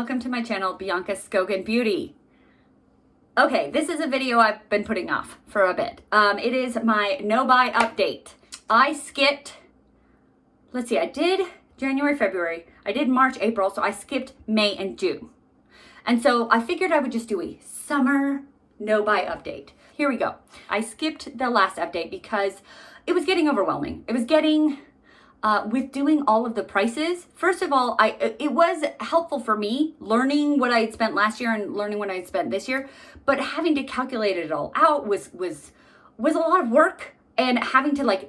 welcome to my channel, Bianca Skogan Beauty. Okay, this is a video I've been putting off for a bit. It is my no-buy update. I skipped, let's see, I did January, February, I did March, April, so I skipped May and June. And so I figured I would just do a summer no-buy update. Here we go. I skipped the last update because it was getting overwhelming. It was getting, with doing all of the prices, first of all, it was helpful for me learning what I had spent last year and learning what I had spent this year, but having to calculate it all out was a lot of work, and having to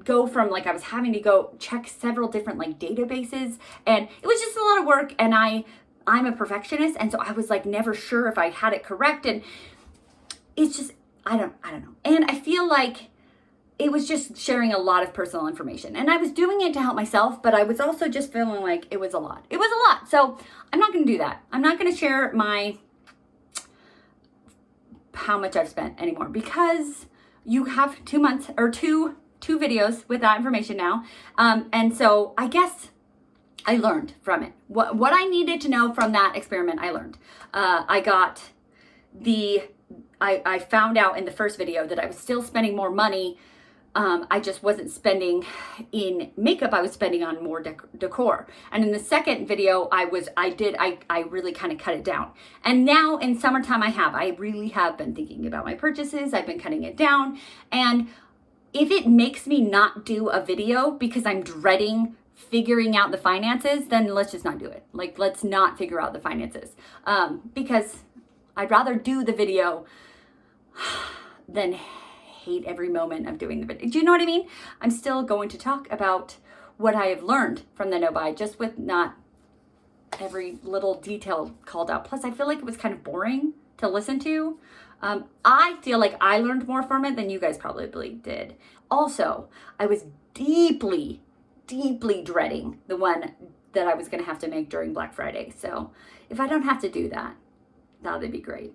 go from I was having to go check several different databases, and it was just a lot of work, and I'm a perfectionist, and so I was never sure if I had it correct, and it's just, I don't know. And I feel like it was just sharing a lot of personal information, and I was doing it to help myself, but I was also just feeling like it was a lot. It was a lot. So I'm not going to do that. I'm not going to share how much I've spent anymore, because you have 2 months or two videos with that information now. And so I guess I learned from it. What I needed to know from that experiment, I learned. I found out in the first video that I was still spending more money. I just wasn't spending in makeup. I was spending on more decor. And in the second video, I really kind of cut it down. And now in summertime, I really have been thinking about my purchases. I've been cutting it down. And if it makes me not do a video because I'm dreading figuring out the finances, then let's just not do it. Let's not figure out the finances. Because I'd rather do the video than hate every moment of doing the video. Do you know what I mean? I'm still going to talk about what I have learned from the no-buy, just with not every little detail called out. Plus, I feel like it was kind of boring to listen to. I feel like I learned more from it than you guys probably did. Also, I was deeply, deeply dreading the one that I was going to have to make during Black Friday. So if I don't have to do that, that would be great.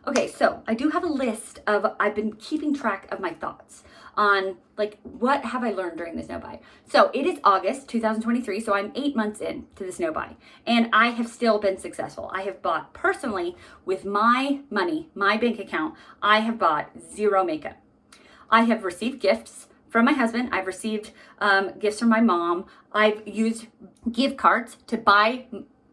Okay, so I do have a list of, I've been keeping track of my thoughts on what have I learned during this no-buy. So it is August 2023, so I'm 8 months in to this no-buy, and I have still been successful. I have bought personally with my money, my bank account, I have bought zero makeup. I have received gifts from my husband. I've received gifts from my mom. I've used gift cards to buy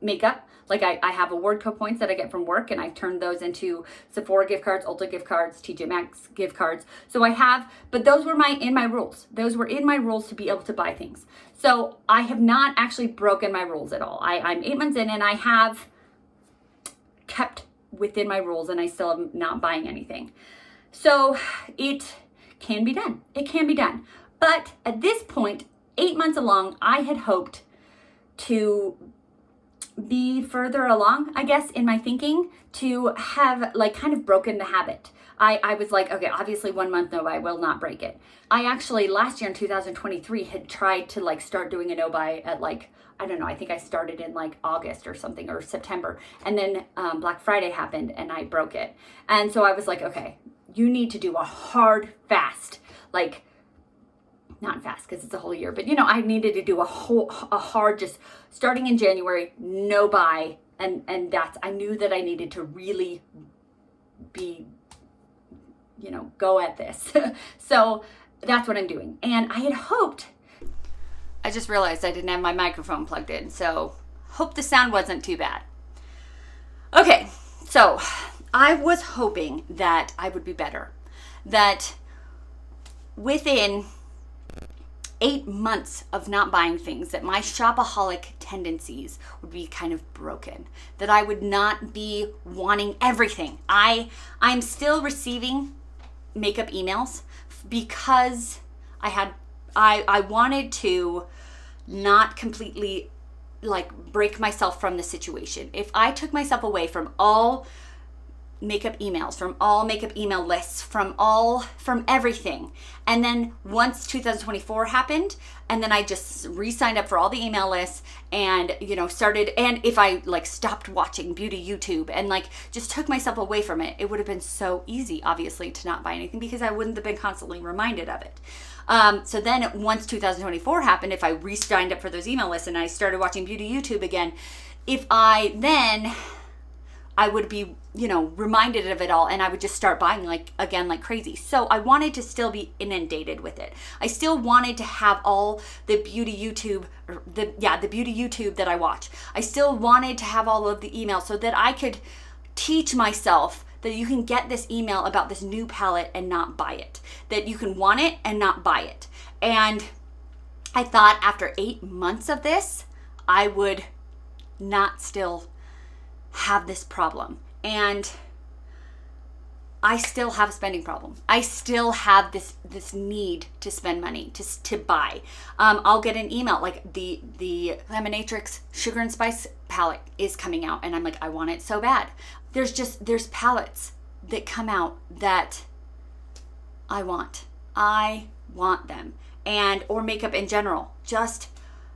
makeup. I have award code points that I get from work, and I've turned those into Sephora gift cards, Ulta gift cards, TJ Maxx gift cards. So I have, but those were in my rules. Those were in my rules to be able to buy things. So I have not actually broken my rules at all. I'm 8 months in, and I have kept within my rules, and I still am not buying anything. So it can be done. It can be done. But at this point, 8 months along, I had hoped to be further along, I guess, in my thinking, to have kind of broken the habit. I was like, okay, obviously 1 month no-buy will not break it. I actually last year in 2023 had tried to start doing a no-buy at I don't know, I think I started in August or something, or September. And then Black Friday happened and I broke it. And so I was like, okay, you need to do a hard fast, not fast because it's a whole year, but I needed to do a hard, just starting in January, no buy. And I knew that I needed to really be, go at this. So that's what I'm doing. And I had hoped, I just realized I didn't have my microphone plugged in. So hope the sound wasn't too bad. Okay. So I was hoping that I would be better, that within 8 months of not buying things, that my shopaholic tendencies would be kind of broken, that I would not be wanting everything. I'm still receiving makeup emails because I wanted to not completely break myself from the situation. If I took myself away from all makeup emails, from all makeup email lists, from everything. And then once 2024 happened, and then I just re-signed up for all the email lists and, started, and if I like stopped watching beauty YouTube and like just took myself away from it, it would have been so easy, obviously, to not buy anything because I wouldn't have been constantly reminded of it. So then once 2024 happened, if I re-signed up for those email lists and I started watching beauty YouTube again, I would be, reminded of it all, and I would just start buying like crazy. So I wanted to still be inundated with it. I still wanted to have all the beauty YouTube, the beauty YouTube that I watch. I still wanted to have all of the emails so that I could teach myself that you can get this email about this new palette and not buy it. That you can want it and not buy it. And I thought after 8 months of this, I would not still have this problem. And I still have a spending problem. I still have this need to spend money, to buy. I'll get an email like the Lemonatrix Sugar and Spice palette is coming out, and I'm like, I want it so bad. There's palettes that come out that I want. I want them, or makeup in general.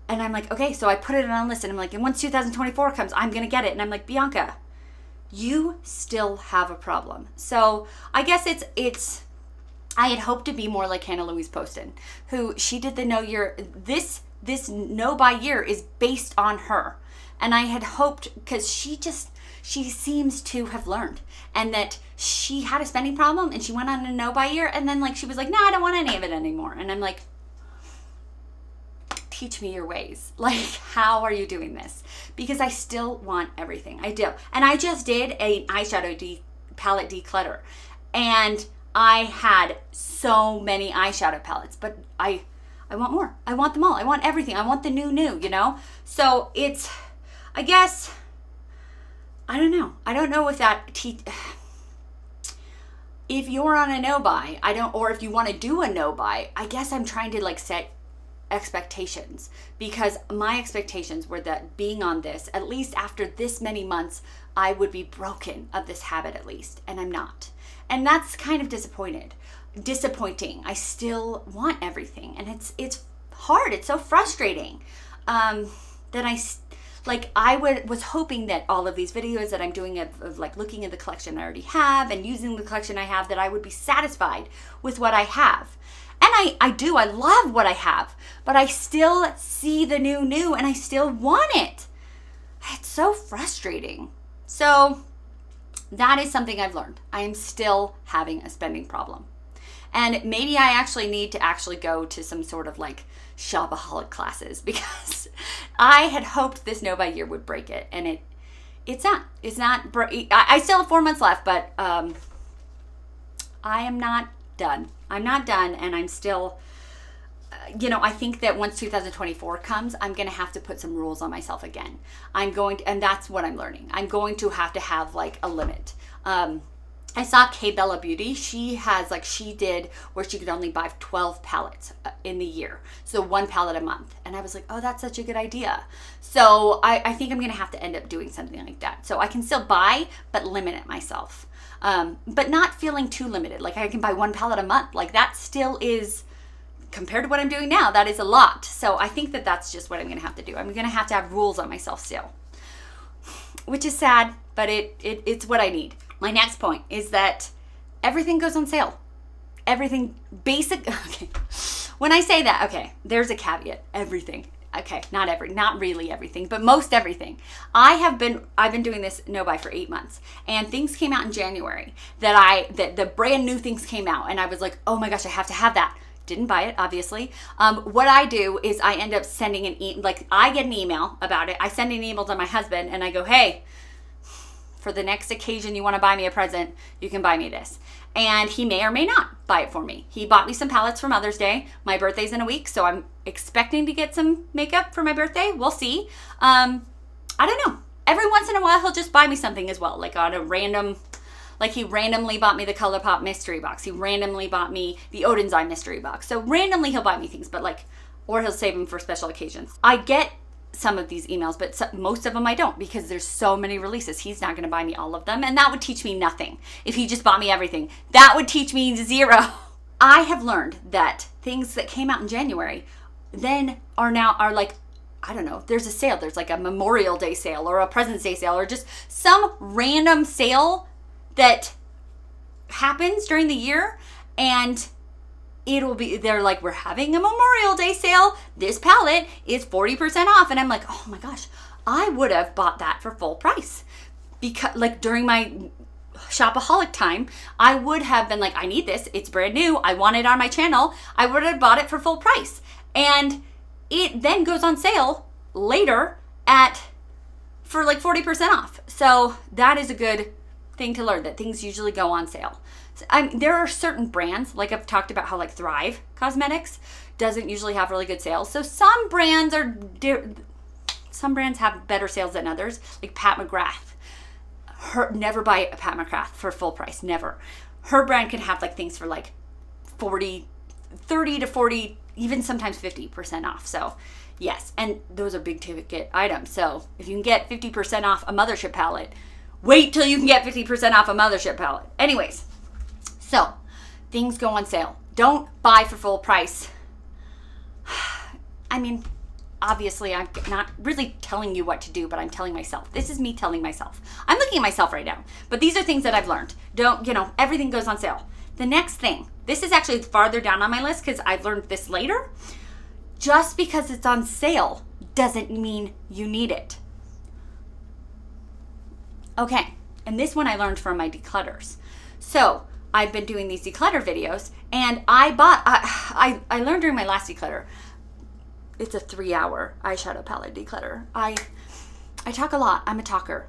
And I'm like, okay, so I put it on a list, and I'm like, and once 2024 comes, I'm gonna get it. And I'm like, Bianca, you still have a problem. So I guess I had hoped to be more like Hannah Louise Poston, who she did the this no buy year is based on her. And I had hoped, because she seems to have learned, and that she had a spending problem and she went on a no buy year, and then like she was like, no, I don't want any of it anymore. And I'm like, teach me your ways. Like, how are you doing this? Because I still want everything. I do. And I just did an eyeshadow palette declutter, and I had so many eyeshadow palettes, but I want more. I want them all. I want everything. I want the new, So it's, I guess, I don't know. I don't know if if you're on a no buy, or if you want to do a no buy, I guess I'm trying to like set expectations, because my expectations were that being on this, at least after this many months, I would be broken of this habit at least, and I'm not. And that's kind of disappointing. I still want everything, and it's hard. It's so frustrating that I was hoping that all of these videos that I'm doing of like looking at the collection I already have and using the collection I have, that I would be satisfied with what I have. And I love what I have, but I still see the new and I still want it. It's so frustrating. So that is something I've learned. I am still having a spending problem. And maybe I actually need to go to some sort of like shopaholic classes, because I had hoped this no buy year would break it, and it's not. I still have 4 months left, but I am not done. I'm not done, and I'm still, I think that once 2024 comes, I'm going to have to put some rules on myself again. And that's what I'm learning. I'm going to have like a limit. I saw Kay Bella Beauty. She did where she could only buy 12 palettes in the year. So 1 palette a month. And I was like, oh, that's such a good idea. So I think I'm going to have to end up doing something like that. So I can still buy, but limit it myself. But not feeling too limited. Like I can buy 1 palette a month. Like that still is, compared to what I'm doing now, that is a lot. So I think that that's just what I'm going to have to do. I'm going to have rules on myself still, which is sad, but it's what I need. My next point is that everything goes on sale. Everything basic. Okay. When I say that, okay, there's a caveat. Everything. Okay, not really everything, but most everything. I've been doing this no buy for 8 months, and things came out in January that the brand new things came out, and I was like, oh my gosh, I have to have that. Didn't buy it, obviously. What I do is I end up sending I get an email about it. I send an email to my husband, and I go, hey, for the next occasion you want to buy me a present, you can buy me this. And he may or may not buy it for me. He bought me some palettes for Mother's Day. My birthday's in a week, so I'm expecting to get some makeup for my birthday. We'll see. I don't know. Every once in a while, he'll just buy me something as well, like on a random, like he randomly bought me the ColourPop mystery box. He randomly bought me the Odin's Eye mystery box. So randomly he'll buy me things, but or he'll save them for special occasions. I get some of these emails, but most of them I don't, because there's so many releases. He's not going to buy me all of them, and that would teach me nothing. If he just bought me everything, that would teach me zero. I have learned that things that came out in January then are like, I don't know, there's a sale. There's like a Memorial Day sale or a President's Day sale or just some random sale that happens during the year, and they're like, we're having a Memorial Day sale. This palette is 40% off. And I'm like, oh my gosh, I would have bought that for full price. Because like during my shopaholic time, I would have been like, I need this. It's brand new. I want it on my channel. I would have bought it for full price. And it then goes on sale later for like 40% off. So that is a good thing to learn, that things usually go on sale. There are certain brands, like I've talked about how like Thrive Cosmetics doesn't usually have really good sales. So some brands have better sales than others, like Pat McGrath. Never buy a Pat McGrath for full price, never. Her brand can have like things for like 30 to 40, even sometimes 50% off. So yes, and those are big ticket items. So if you can get 50% off a Mothership palette, wait till you can get 50% off a Mothership palette. Anyways, so things go on sale. Don't buy for full price. I mean, obviously I'm not really telling you what to do, but I'm telling myself. This is me telling myself. I'm looking at myself right now, but these are things that I've learned. Everything goes on sale. The next thing, this is actually farther down on my list because I've learned this later. Just because it's on sale doesn't mean you need it. Okay, and this one I learned from my declutters. So I've been doing these declutter videos, and I learned during my last declutter. It's a 3-hour eyeshadow palette declutter. I talk a lot. I'm a talker.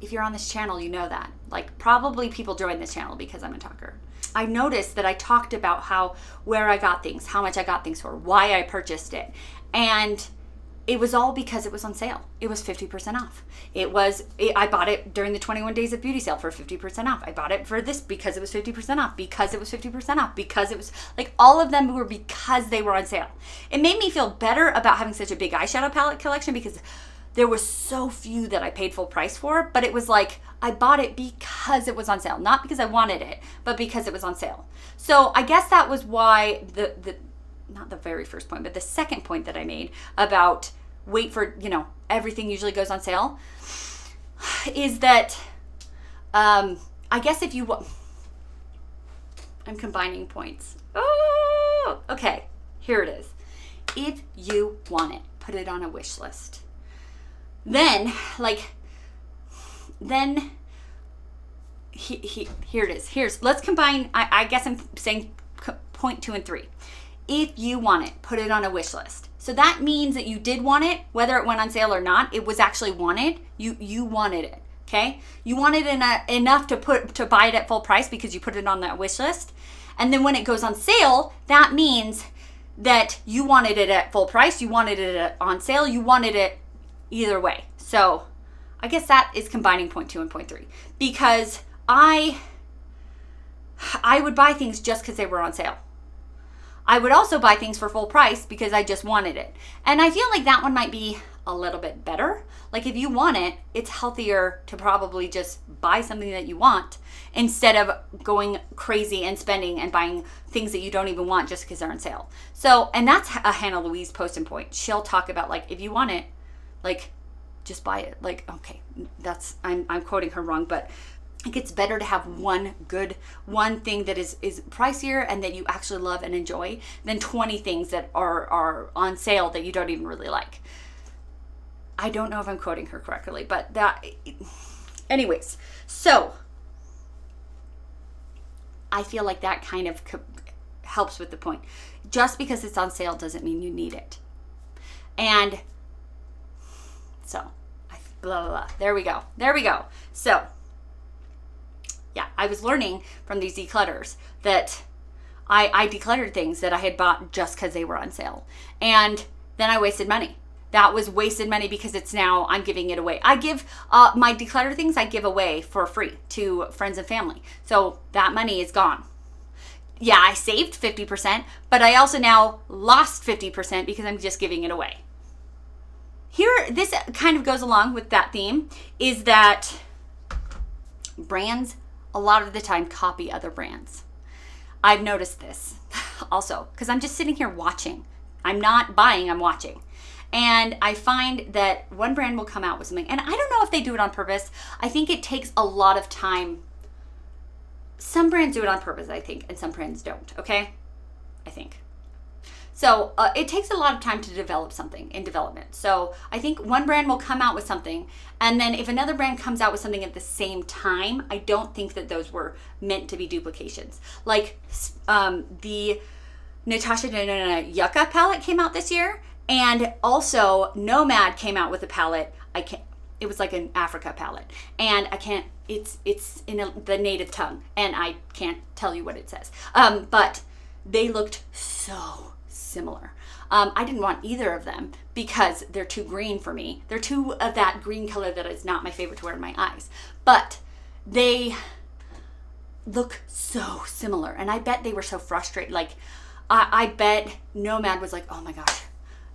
If you're on this channel, you know that. Like, probably people join this channel because I'm a talker. I noticed that I talked about where I got things, how much I got things for, why I purchased it. And it was all because it was on sale. It was 50% off. I bought it during the 21 Days of Beauty sale for 50% off. I bought it for this because it was 50% off, because it was 50% off, because it was like all of them were because they were on sale. It made me feel better about having such a big eyeshadow palette collection because there was so few that I paid full price for, but it was like I bought it because it was on sale, not because I wanted it, but because it was on sale. So I guess that was why not the very first point, but the second point that I made about wait for, everything usually goes on sale is that I guess if you I'm combining points. Oh, okay, here it is. If you want it, put it on a wish list. Then here it is. Let's combine, I guess I'm saying point 2 and 3. If you want it, put it on a wish list. So that means that you did want it, whether it went on sale or not. It was actually wanted. You wanted it, okay? You wanted enough to buy it at full price because you put it on that wish list. And then when it goes on sale, that means that you wanted it at full price. You wanted it on sale. You wanted it either way. So I guess that is combining point 2 and point 3, because I would buy things just because they were on sale. I would also buy things for full price because I just wanted it. And I feel like that one might be a little bit better. Like if you want it, it's healthier to probably just buy something that you want instead of going crazy and spending and buying things that you don't even want just because they're on sale. So, and that's a Hannah Louise post and point. She'll talk about like, if you want it, like just buy it. Like, okay, I'm quoting her wrong, but I think it's better to have one thing that is pricier and that you actually love and enjoy than 20 things that are on sale that you don't even really like. I don't know if I'm quoting her correctly, but anyways, so I feel like that kind of helps with the point. Just because it's on sale doesn't mean you need it. And so, blah, blah, blah. There we go. So, yeah, I was learning from these declutters that I decluttered things that I had bought just because they were on sale. And then I wasted money. That was wasted money because I'm giving it away. I give my declutter things, I give away for free to friends and family. So that money is gone. Yeah, I saved 50%, but I also now lost 50% because I'm just giving it away. this kind of goes along with that theme, is that brands a lot of the time copy other brands. I've noticed this also because I'm just sitting here watching. I'm not buying, I'm watching. And I find that one brand will come out with something, and I don't know if they do it on purpose. I think it takes a lot of time. Some brands do it on purpose, I think, and some brands don't, okay? I think. So it takes a lot of time to develop something in development. So I think one brand will come out with something, and then if another brand comes out with something at the same time, I don't think that those were meant to be duplications. Like the Natasha Denona Yucca palette came out this year, and also Nomad came out with a palette. It was like an Africa palette, and it's in the native tongue, and I can't tell you what it says. But they looked so similar. I didn't want either of them because they're too green for me. They're too of that green color that is not my favorite to wear in my eyes. But they look so similar, and I bet they were so frustrated. Like, I bet Nomad was like, oh my gosh.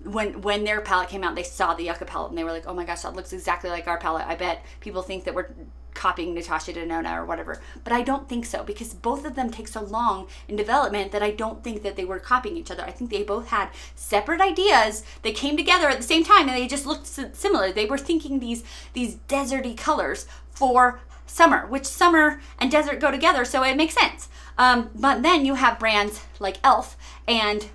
When their palette came out, they saw the Yucca palette and they were like, oh my gosh, that looks exactly like our palette. I bet people think that we're copying Natasha Denona or whatever. But I don't think so, because both of them take so long in development that I don't think that they were copying each other. I think they both had separate ideas. They came together at the same time and they just looked similar. They were thinking these deserty colors for summer, which summer and desert go together, so it makes sense. But then you have brands like e.l.f. and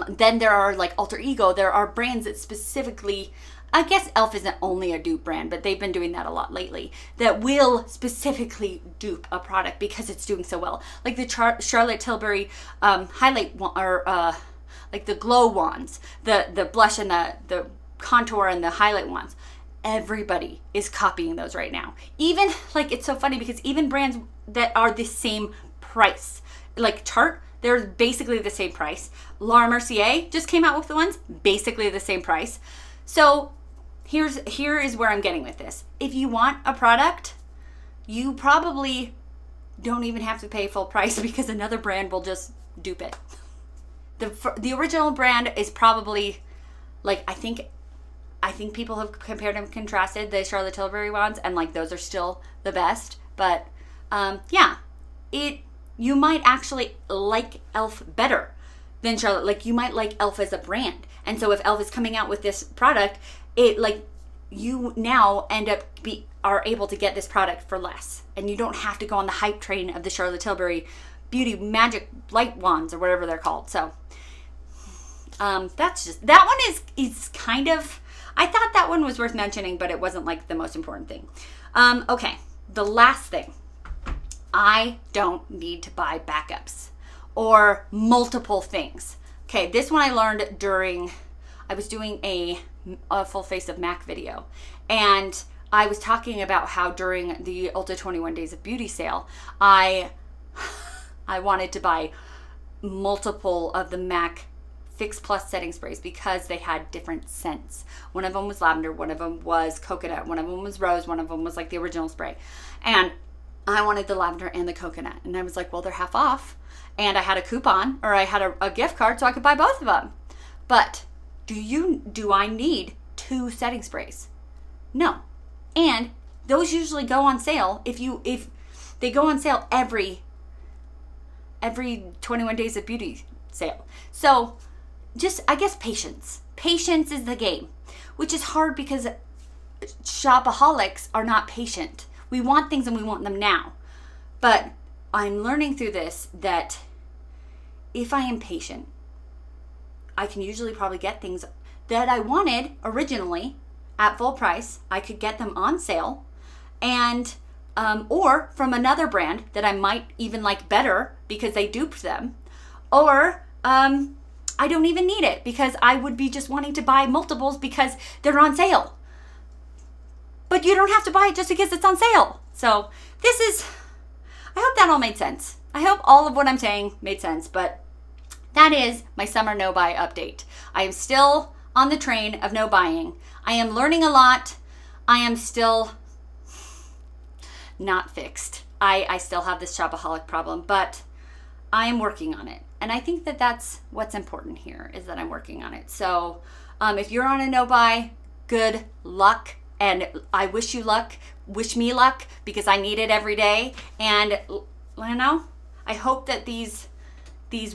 then there are like Alter Ego. There are brands that specifically, I guess e.l.f. isn't only a dupe brand, but they've been doing that a lot lately, that will specifically dupe a product because it's doing so well. Like the Charlotte Tilbury highlight or like the glow wands, the blush and the contour and the highlight wands. Everybody is copying those right now. Even, like, it's so funny because even brands that are the same price, like Tarte, they're basically the same price. Laura Mercier just came out with the ones, basically the same price. So here is where I'm getting with this. If you want a product, you probably don't even have to pay full price because another brand will just dupe it. The original brand is probably, like, I think people have compared and contrasted the Charlotte Tilbury ones, and like those are still the best. But yeah, you might actually like e.l.f. better than Charlotte. Like, you might like e.l.f. as a brand. And so if e.l.f. is coming out with this product, it, like, you now are able to get this product for less. And you don't have to go on the hype train of the Charlotte Tilbury Beauty Magic Light Wands or whatever they're called. So that's just, that one is kind of, I thought that one was worth mentioning, but it wasn't like the most important thing. Okay, the last thing. I don't need to buy backups or multiple things. Okay, this one I learned I was doing a full face of MAC video, and I was talking about how during the Ulta 21 Days of Beauty sale, I wanted to buy multiple of the MAC Fix Plus setting sprays because they had different scents. One of them was lavender, one of them was coconut, one of them was rose, one of them was like the original spray. And I wanted the lavender and the coconut. And I was like, well, they're half off. And I had a coupon, or I had a gift card, so I could buy both of them. But do I need 2 setting sprays? No. And those usually go on sale if they go on sale every 21 Days of Beauty sale. So just, I guess, patience. Patience is the game, which is hard because shopaholics are not patient. We want things and we want them now. But I'm learning through this that if I am patient, I can usually probably get things that I wanted originally at full price. I could get them on sale, and or from another brand that I might even like better because they duped them, or I don't even need it because I would be just wanting to buy multiples because they're on sale. But you don't have to buy it just because it's on sale. So I hope that all made sense. I hope all of what I'm saying made sense, but that is my summer no buy update. I am still on the train of no buying. I am learning a lot. I am still not fixed. I still have this shopaholic problem, but I am working on it. And I think that that's what's important here, is that I'm working on it. So If you're on a no-buy, good luck. And I wish you luck. Wish me luck, because I need it every day. And I hope that these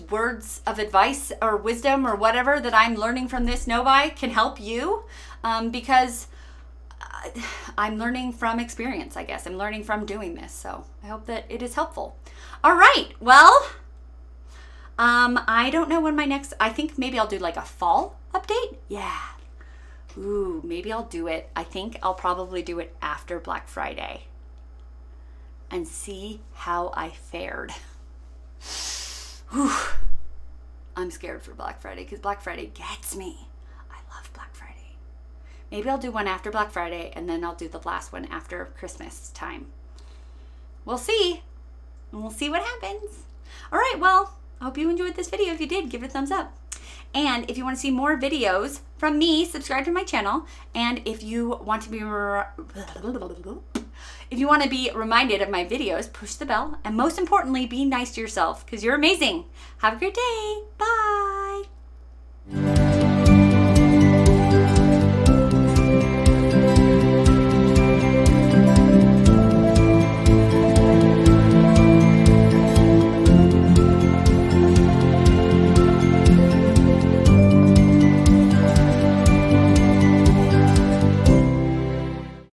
words of advice or wisdom or whatever that I'm learning from this no-buy can help you, because I'm learning from experience, I guess. I'm learning from doing this. So I hope that it is helpful. All right. Well, I don't know when I think maybe I'll do like a fall update. Yeah. Ooh, maybe I'll do it. I think I'll probably do it after Black Friday and see how I fared. Whew. I'm scared for Black Friday because Black Friday gets me. I love Black Friday. Maybe I'll do one after Black Friday and then I'll do the last one after Christmas time. We'll see. And we'll see what happens. All right, well, I hope you enjoyed this video. If you did, give it a thumbs up. And if you want to see more videos from me, subscribe to my channel. And if you want to be reminded of my videos, push the bell. And most importantly, be nice to yourself because you're amazing. Have a great day. Bye.